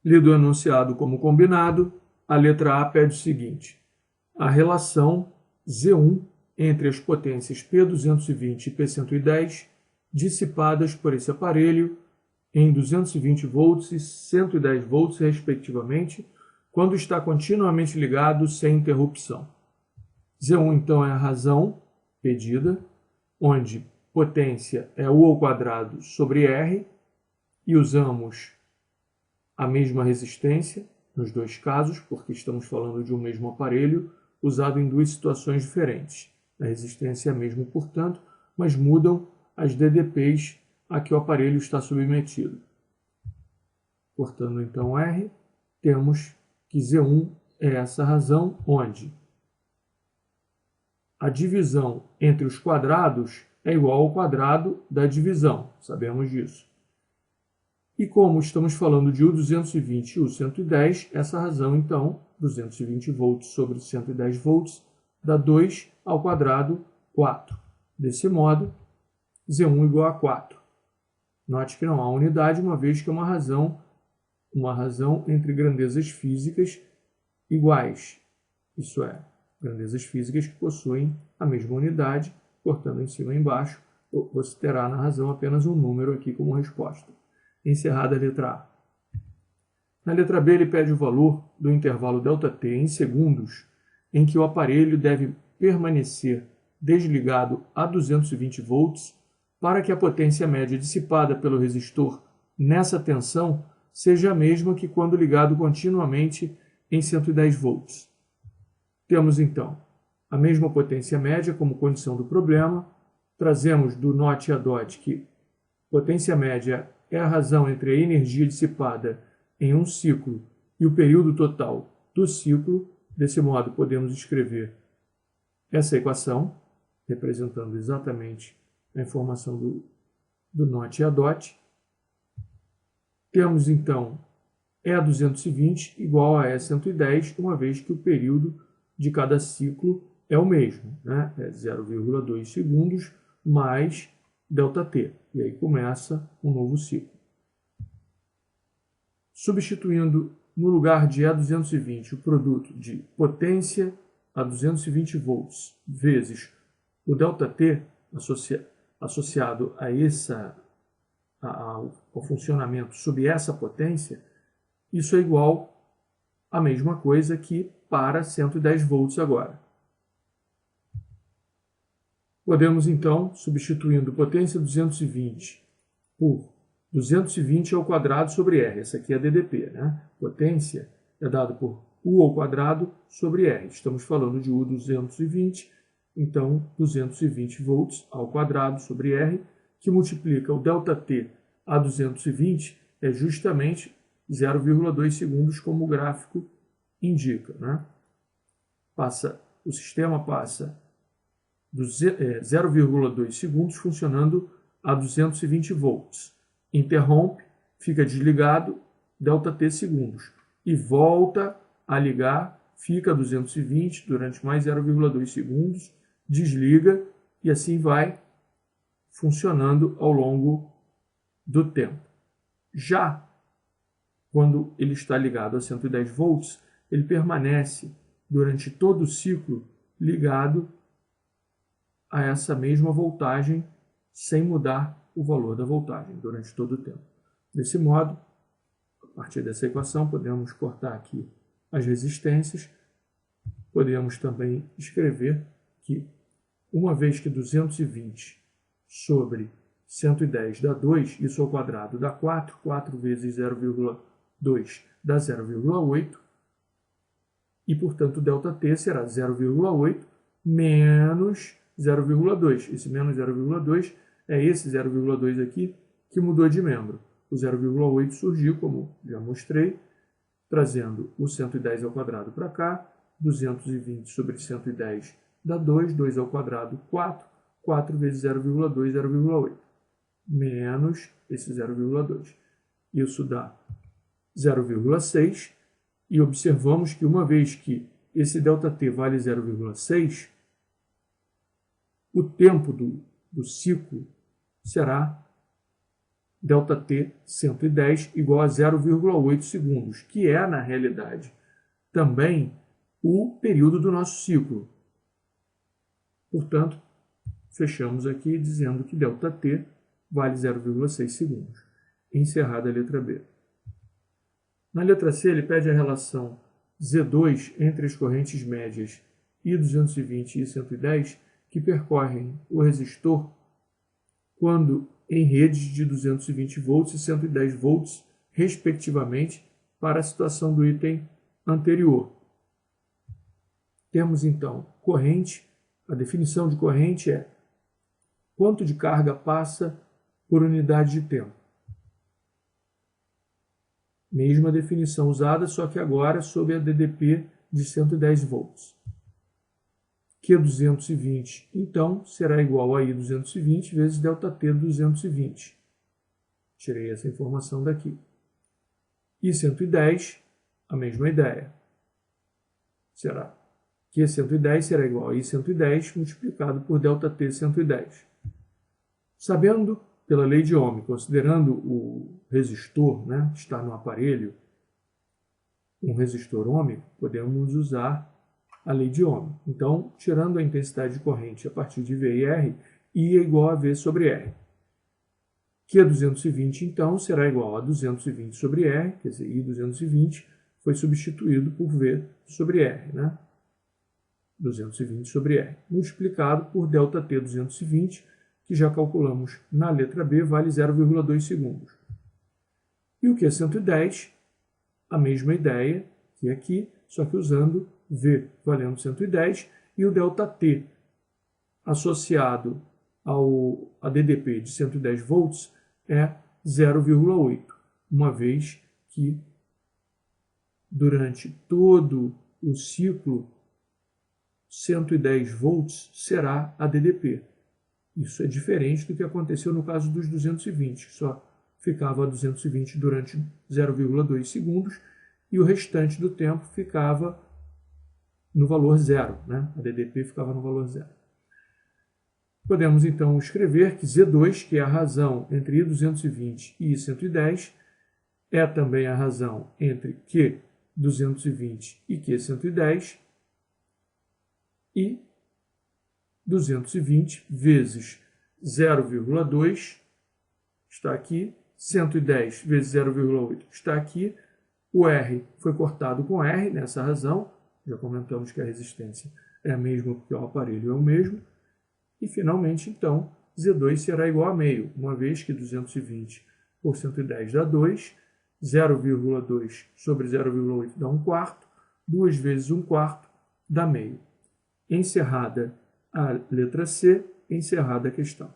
Lido o enunciado como combinado, a letra A pede o seguinte: a relação Z1 entre as potências P220 e P110 dissipadas por esse aparelho em 220 volts e 110 volts, respectivamente, quando está continuamente ligado sem interrupção. Z1, então, é a razão pedida, onde potência é U ao quadrado sobre R, e usamos a mesma resistência nos dois casos, porque estamos falando de um mesmo aparelho usado em duas situações diferentes. A resistência é a mesma, portanto, mas mudam as DDPs a que o aparelho está submetido. Cortando então R, temos que Z1 é essa razão onde a divisão entre os quadrados é igual ao quadrado da divisão, sabemos disso. E como estamos falando de U220 e U110, essa razão, então, 220 volts sobre 110 volts, dá 2 ao quadrado, 4. Desse modo, Z1 igual a 4. Note que não há unidade, uma vez que é uma razão entre grandezas físicas iguais. Isso é, grandezas físicas que possuem a mesma unidade, cortando em cima e embaixo, você terá na razão apenas um número aqui como resposta. Encerrada a letra A. Na letra B, ele pede o valor do intervalo ΔT em segundos em que o aparelho deve permanecer desligado a 220 volts para que a potência média dissipada pelo resistor nessa tensão seja a mesma que quando ligado continuamente em 110 volts. Temos, então, a mesma potência média como condição do problema. Trazemos do NOT a DOT que potência média é a razão entre a energia dissipada em um ciclo e o período total do ciclo. Desse modo, podemos escrever essa equação, representando exatamente a informação do NOT e a DOT. Temos, então, E220 igual a E110, uma vez que o período de cada ciclo é o mesmo, né? É 0,2 segundos mais ΔT. E aí começa um novo ciclo. Substituindo no lugar de E220 o produto de potência a 220 volts vezes o ΔT associado ao funcionamento sob essa potência, isso é igual à mesma coisa que para 110 volts agora. Podemos, então, substituindo potência 220 por 220 ao quadrado sobre R. Essa aqui é a DDP, né? Potência é dado por U ao quadrado sobre R. Estamos falando de U220, então 220 volts ao quadrado sobre R, que multiplica o ΔT a 220, é justamente 0,2 segundos, como o gráfico indica, né? O sistema passa 0,2 segundos funcionando a 220 volts. Interrompe, fica desligado, ΔT segundos. E volta a ligar, fica a 220 durante mais 0,2 segundos, desliga e assim vai funcionando ao longo do tempo. Já quando ele está ligado a 110 volts, ele permanece durante todo o ciclo ligado a essa mesma voltagem sem mudar o valor da voltagem durante todo o tempo. Desse modo, a partir dessa equação, podemos cortar aqui as resistências. Podemos também escrever que, uma vez que 220 sobre 110 dá 2, isso ao quadrado dá 4, 4 vezes 0,2 dá 0,8, e, portanto, ΔT será 0,8 menos 0,2. Esse menos 0,2 é esse 0,2 aqui que mudou de membro. O 0,8 surgiu, como já mostrei, trazendo o 110 ao quadrado para cá, 220 sobre 110 dá 2, 2 ao quadrado 4, 4 vezes 0,2, 0,8, menos esse 0,2. Isso dá 0,6, e observamos que uma vez que esse ΔT vale 0,6, o tempo do ciclo será ΔT 110 igual a 0,8 segundos, que é, na realidade, também o período do nosso ciclo. Portanto, fechamos aqui dizendo que ΔT vale 0,6 segundos. Encerrada a letra B. Na letra C, ele pede a relação Z2 entre as correntes médias I220 e I110 que percorrem o resistor quando em redes de 220 volts e 110 volts, respectivamente, para a situação do item anterior. Temos, então, corrente. A definição de corrente é quanto de carga passa por unidade de tempo. Mesma definição usada, só que agora sob a DDP de 110 volts. Q220, então, será igual a I220 vezes ΔT 220. Tirei essa informação daqui. I110, a mesma ideia. Será Q110 será igual a I110 multiplicado por ΔT 110. Sabendo, pela lei de Ohm, considerando o resistor, que está no aparelho, um resistor ohmico, podemos usar a lei de Ohm. Então, tirando a intensidade de corrente a partir de V e R, I é igual a V sobre R. Q220, então, será igual a 220 sobre R, quer dizer, I220 foi substituído por V sobre R, 220 sobre R, multiplicado por ΔT 220, que já calculamos na letra B, vale 0,2 segundos. E o Q110, a mesma ideia que aqui, só que usando V valendo 110 e o ΔT associado a DDP de 110 volts é 0,8, uma vez que durante todo o ciclo 110 volts será a DDP. Isso é diferente do que aconteceu no caso dos 220, que só ficava a 220 durante 0,2 segundos e o restante do tempo ficava no valor zero, A DDP ficava no valor zero. Podemos então escrever que Z2, que é a razão entre I220 e I110, é também a razão entre Q220 e Q110, e 220 vezes 0,2 está aqui, 110 vezes 0,8 está aqui, o R foi cortado com R nessa razão, já comentamos que a resistência é a mesma porque o aparelho é o mesmo, e finalmente, então, Z2 será igual a meio, uma vez que 220 por 110 dá 2, 0,2 sobre 0,8 dá 1/4, 2 vezes 1/4 dá meio. Encerrada a letra C, encerrada a questão.